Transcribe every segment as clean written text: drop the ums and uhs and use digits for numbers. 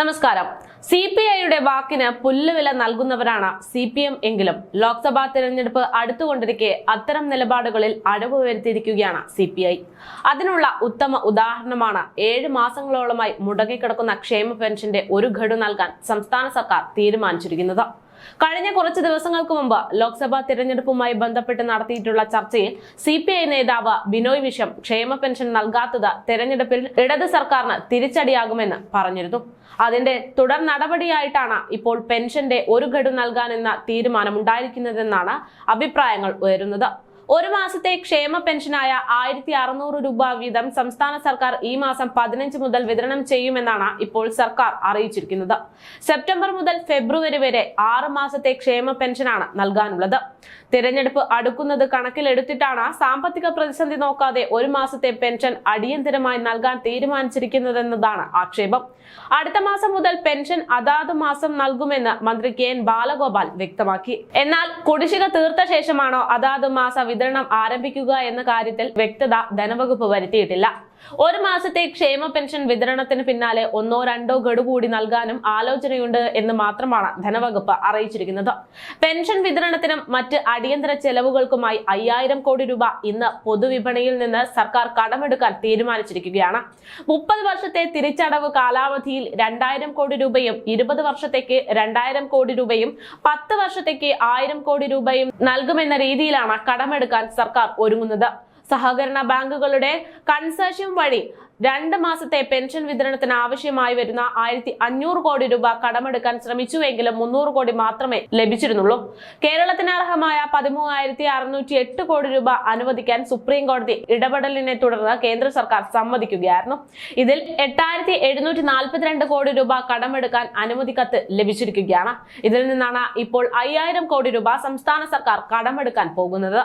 നമസ്കാരം. CPIയുടെ വാക്കിന് പുല്ലുവില നൽകുന്നവരാണ് CPM എങ്കിലും ലോക്സഭാ തെരഞ്ഞെടുപ്പ് അടുത്തുകൊണ്ടിരിക്കെ അത്തരം നിലപാടുകളിൽ അടവ് വരുത്തിയിരിക്കുകയാണ് CPI. അതിനുള്ള ഉത്തമ ഉദാഹരണമാണ് 7 മാസങ്ങളോളമായി മുടങ്ങിക്കിടക്കുന്ന ക്ഷേമ പെൻഷന്റെ ഒരു ഗഡു നൽകാൻ സംസ്ഥാന സർക്കാർ തീരുമാനിച്ചിരിക്കുന്നത്. കഴിഞ്ഞ കുറച്ച് ദിവസങ്ങൾക്ക് മുമ്പ് ലോക്സഭാ തിരഞ്ഞെടുപ്പുമായി ബന്ധപ്പെട്ട് നടത്തിയിട്ടുള്ള ചർച്ചയിൽ CPI നേതാവ് ബിനോയ് വിശ്വം ക്ഷേമ പെൻഷൻ നൽകാത്തത് തെരഞ്ഞെടുപ്പിൽ ഇടത് സർക്കാരിന് തിരിച്ചടിയാകുമെന്ന് പറഞ്ഞിരുന്നു. അതിന്റെ തുടർ നടപടിയായിട്ടാണ് ഇപ്പോൾ പെൻഷന്റെ ഒരു ഗഡു നൽകാനെന്ന തീരുമാനമുണ്ടായിരിക്കുന്നതെന്നാണ് അഭിപ്രായങ്ങൾ ഉയരുന്നത്. ഒരു മാസത്തെ ക്ഷേമ പെൻഷനായ 1600 രൂപ വീതം സംസ്ഥാന സർക്കാർ ഈ മാസം 15 മുതൽ വിതരണം ചെയ്യുമെന്നാണ് ഇപ്പോൾ സർക്കാർ അറിയിച്ചിരിക്കുന്നത്. സെപ്റ്റംബർ മുതൽ ഫെബ്രുവരി വരെ 6 മാസത്തെ ക്ഷേമ പെൻഷനാണ് നൽകാനുള്ളത്. തിരഞ്ഞെടുപ്പ് അടുക്കുന്നത് കണക്കിലെടുത്തിട്ടാണ് സാമ്പത്തിക പ്രതിസന്ധി നോക്കാതെ ഒരു മാസത്തെ പെൻഷൻ അടിയന്തരമായി നൽകാൻ തീരുമാനിച്ചിരിക്കുന്നതെന്നതാണ് ആക്ഷേപം. അടുത്ത മാസം മുതൽ പെൻഷൻ അതാത് മാസം നൽകുമെന്ന് മന്ത്രി KN ബാലഗോപാൽ വ്യക്തമാക്കി. എന്നാൽ കുടിശ്ശിക തീർത്ത ശേഷമാണോ അതാത് മാസ വിതരണം ആരംഭിക്കുക എന്ന കാര്യത്തിൽ വ്യക്തത ധനവകുപ്പ് വരുത്തിയിട്ടില്ല. ഒരു മാസത്തെ ക്ഷേമ പെൻഷൻ വിതരണത്തിന് പിന്നാലെ 1-2 ഗഡു കൂടി നൽകാനും ആലോചനയുണ്ട് എന്ന് മാത്രമാണ് ധനവകുപ്പ് അറിയിച്ചിരിക്കുന്നത്. പെൻഷൻ വിതരണത്തിനും മറ്റ് അടിയന്തര ചെലവുകൾക്കുമായി 5000 കോടി രൂപ ഇന്ന് പൊതുവിപണിയിൽ നിന്ന് സർക്കാർ കടമെടുക്കാൻ തീരുമാനിച്ചിരിക്കുകയാണ്. 30 വർഷത്തെ തിരിച്ചടവ് കാലാവധിയിൽ 2000 കോടി രൂപയും 20 വർഷത്തേക്ക് 2000 കോടി രൂപയും 10 വർഷത്തേക്ക് 1000 കോടി രൂപയും നൽകുമെന്ന രീതിയിലാണ് കടമെടുക്കാൻ സർക്കാർ ഒരുങ്ങുന്നത്. സഹകരണ ബാങ്കുകളുടെ കൺസോർഷ്യം വഴി 2 മാസത്തെ പെൻഷൻ വിതരണത്തിന് ആവശ്യമായി വരുന്ന 1500 കോടി രൂപ കടമെടുക്കാൻ ശ്രമിച്ചുവെങ്കിലും 300 കോടി മാത്രമേ ലഭിച്ചിരുന്നുള്ളൂ. കേരളത്തിന് അർഹമായ 13608 കോടി രൂപ അനുവദിക്കാൻ സുപ്രീം കോടതി ഇടപെടലിനെ തുടർന്ന് കേന്ദ്ര സർക്കാർ സമ്മതിക്കുകയായിരുന്നു. ഇതിൽ 8742 കോടി രൂപ കടമെടുക്കാൻ അനുമതി കത്ത് ലഭിച്ചിരിക്കുകയാണ്. ഇതിൽ നിന്നാണ് ഇപ്പോൾ 5000 കോടി രൂപ സംസ്ഥാന സർക്കാർ കടമെടുക്കാൻ പോകുന്നത്.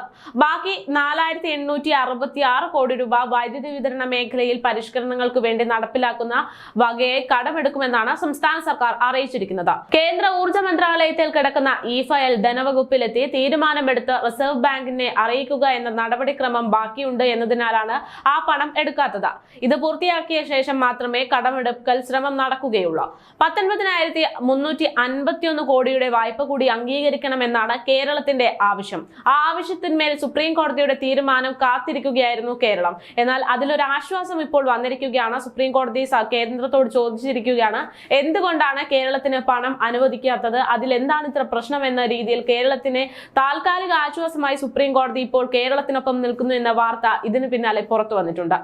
ബാക്കി 4866 കോടി രൂപ വൈദ്യുതി വിതരണ മേഖലയിൽ പരിഷ്കരണങ്ങൾക്ക് വേണ്ടി നടപ്പിലാക്കുന്ന വകയെ കടമെടുക്കുമെന്നാണ് സംസ്ഥാന സർക്കാർ അറിയിച്ചിരിക്കുന്നത്. കേന്ദ്ര ഊർജ്ജ മന്ത്രാലയത്തിൽ കിടക്കുന്ന ഈ ഫയൽ ധനവകുപ്പിലെത്തി തീരുമാനമെടുത്ത് റിസർവ് ബാങ്കിനെ അറിയിക്കുക എന്ന നടപടിക്രമം ബാക്കിയുണ്ട് എന്നതിനാലാണ് ആ പണം എടുക്കാത്തത്. ഇത് പൂർത്തിയാക്കിയ ശേഷം മാത്രമേ കടമെടുക്കൽ ശ്രമം നടക്കുകയുള്ളൂ. 19351 കോടിയുടെ വായ്പ കൂടി അംഗീകരിക്കണമെന്നാണ് കേരളത്തിന്റെ ആവശ്യം. ആ ആവശ്യത്തിന്മേൽ സുപ്രീം കോടതിയുടെ തീരുമാനം കാത്തിരിക്കുകയായിരുന്നു കേരളം. എന്നാൽ അതിലൊരു ആശ്വാസം ഇപ്പോൾ വന്നിരിക്കുകയാണ്. സുപ്രീം കോടതി കേന്ദ്രത്തോട് ചോദിച്ചിരിക്കുകയാണ്, എന്തുകൊണ്ടാണ് കേരളത്തിന് പണം അനുവദിക്കാത്തത്, അതിലെന്താണ് ഇത്ര പ്രശ്നം എന്ന രീതിയിൽ കേരളത്തിന് താൽക്കാലിക ആശ്വാസമായി സുപ്രീം കോടതി ഇപ്പോൾ കേരളത്തിനൊപ്പം നിൽക്കുന്നു എന്ന വാർത്ത ഇതിന് പിന്നാലെ പുറത്തു വന്നിട്ടുണ്ട്.